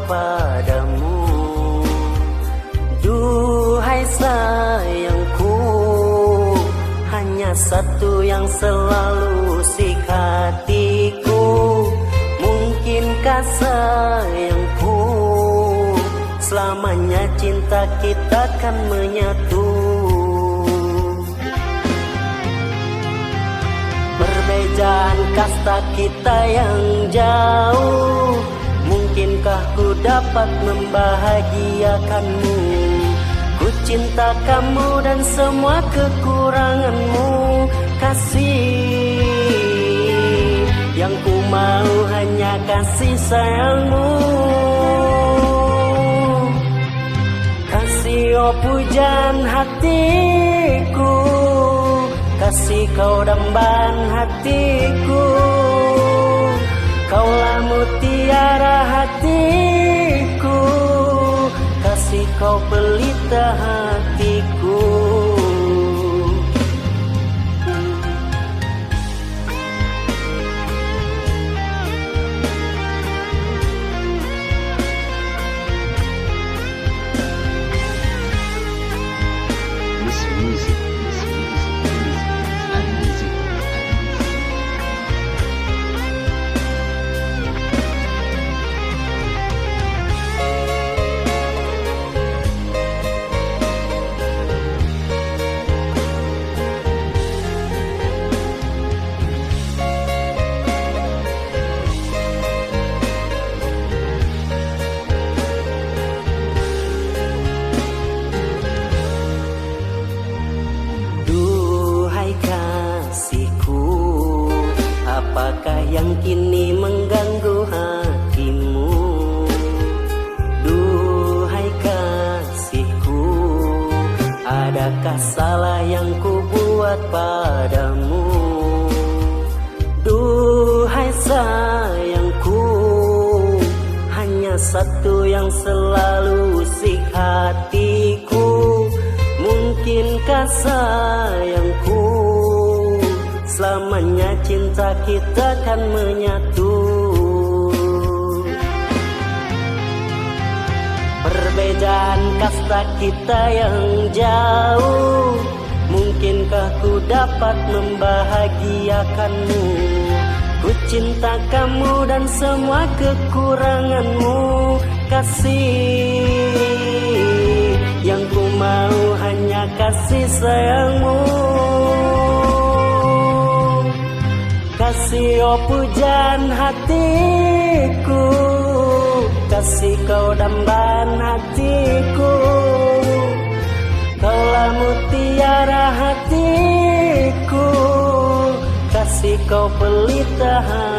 padamu. Duhai sayangku, hanya satu yang selalu usik hatiku. Mungkinkah sayangku, selamanya cinta kita akan menyatu. Perbedaan kasta kita yang jauh, mungkinkah ku dapat membahagiakanmu. Ku cinta kamu dan semua kekuranganmu, kasih. Yang ku mau hanya kasih sayangmu. Kasih oh pujaan hatiku, kasih kau dambaan hatiku. Kaulah mutiara hatiku, kasih kau pelita hatiku. Apakah yang kini mengganggu hatimu? Duhai kasihku, adakah salah yang ku buat padamu? Duhai sayangku, hanya satu yang selalu usik hatiku. Mungkinkah sayangku, selamanya cinta kita akan menyatu. Perbedaan kasta kita yang jauh, mungkinkah ku dapat membahagiakanmu. Ku cinta kamu dan semua kekuranganmu, kasih. Yang ku mau hanya kasih sayangmu. Kasih oh pujaan hatiku, kasih kau dambaan hatiku. Kaulah mutiara hatiku, kasih kau pelita hatiku.